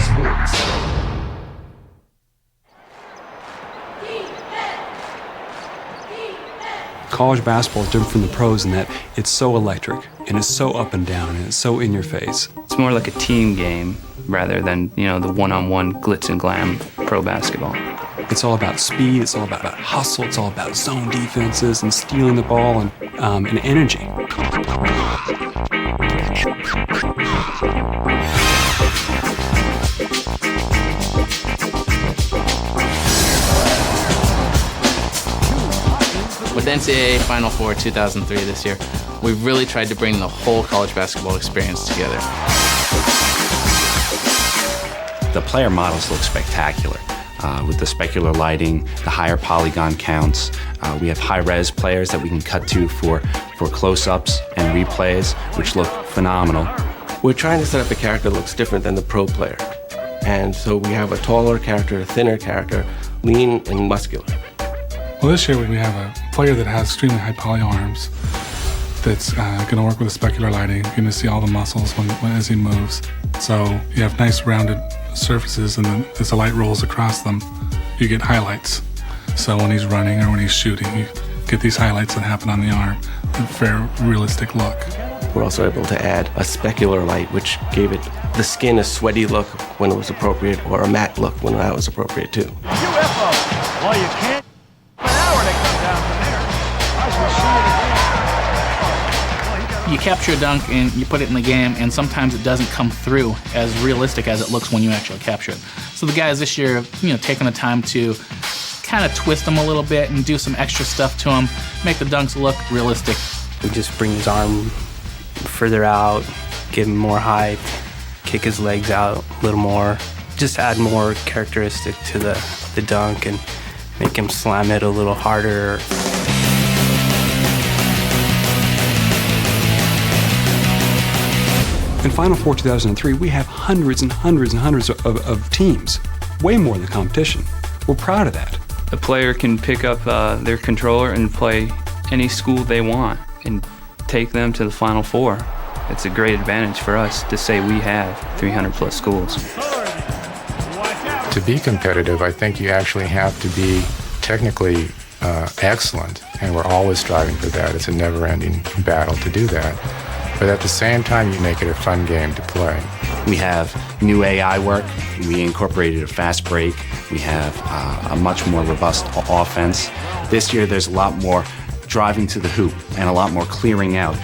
Sports. College basketball is different from the pros in that it's so electric and it's so up and down and it's so in your face. It's more like a team game rather than, the one-on-one glitz and glam pro basketball. It's all about speed, it's all about hustle, it's all about zone defenses and stealing the ball and energy. With NCAA Final Four 2003 this year, we've really tried to bring the whole college basketball experience together. The player models look spectacular. With the specular lighting, the higher polygon counts. We have high-res players that we can cut to for close-ups and replays, which look phenomenal. We're trying to set up a character that looks different than the pro player. And so we have a taller character, a thinner character, lean and muscular. Well, this year we have a player that has extremely high poly arms that's going to work with the specular lighting. You're going to see all the muscles as he moves. So you have nice rounded surfaces, and then as the light rolls across them, you get highlights. So when he's running or when he's shooting, you get these highlights that happen on the arm, a very realistic look. We're also able to add a specular light, which gave it the skin a sweaty look when it was appropriate, or a matte look when that was appropriate too. UFO. Well, you can't an hour to come down from there. I shall see it again. You capture a dunk and you put it in the game, and sometimes it doesn't come through as realistic as it looks when you actually capture it. So the guys this year have, taken the time to kind of twist them a little bit and do some extra stuff to them, make the dunks look realistic. We just bring his arm further out, give him more height, kick his legs out a little more, just add more characteristic to the dunk and make him slam it a little harder. In Final Four 2003, we have hundreds and hundreds and hundreds of teams, way more than the competition. We're proud of that. The player can pick up their controller and play any school they want and take them to the Final Four. It's a great advantage for us to say we have 300 plus schools. To be competitive, I think you actually have to be technically excellent, and we're always striving for that. It's a never-ending battle to do that. But at the same time, you make it a fun game to play. We have new AI work. We incorporated a fast break. We have a much more robust offense. This year, there's a lot more driving to the hoop and a lot more clearing out,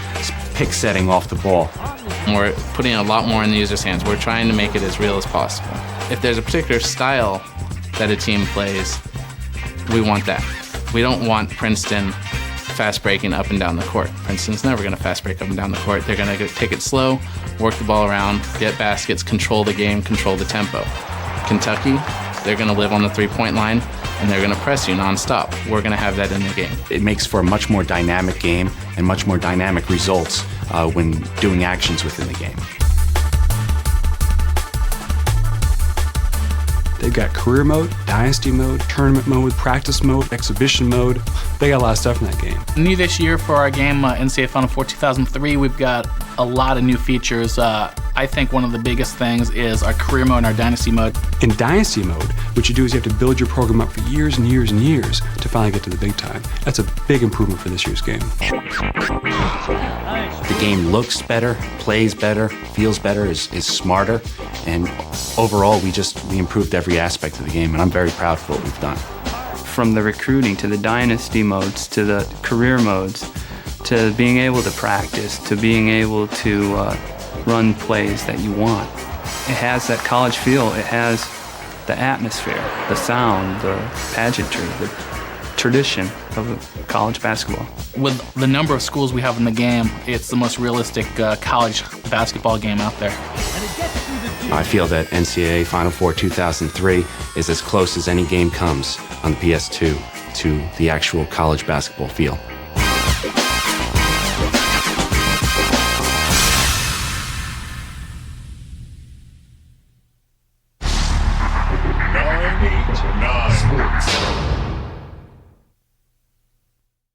pick setting off the ball. We're putting a lot more in the user's hands. We're trying to make it as real as possible. If there's a particular style that a team plays, we want that. We don't want Princeton fast breaking up and down the court. Princeton's never going to fast break up and down the court. They're going to take it slow, work the ball around, get baskets, control the game, control the tempo. Kentucky, they're going to live on the three-point line, and they're going to press you nonstop. We're going to have that in the game. It makes for a much more dynamic game and much more dynamic results when doing actions within the game. They've got career mode, dynasty mode, tournament mode, practice mode, exhibition mode. They got a lot of stuff in that game. New this year for our game, NCAA Final Four 2003, we've got a lot of new features. I think one of the biggest things is our career mode and our dynasty mode. In dynasty mode, what you do is you have to build your program up for years and years and years to finally get to the big time. That's a big improvement for this year's game. The game looks better, plays better, feels better, is smarter, and overall we improved every aspect of the game, and I'm very proud of what we've done. From the recruiting to the dynasty modes to the career modes to being able to practice to being able to run plays that you want. It has that college feel. It has the atmosphere, the sound, the pageantry, the tradition of college basketball. With the number of schools we have in the game, it's the most realistic college basketball game out there. I feel that NCAA Final Four 2003 is as close as any game comes on the PS2 to the actual college basketball feel.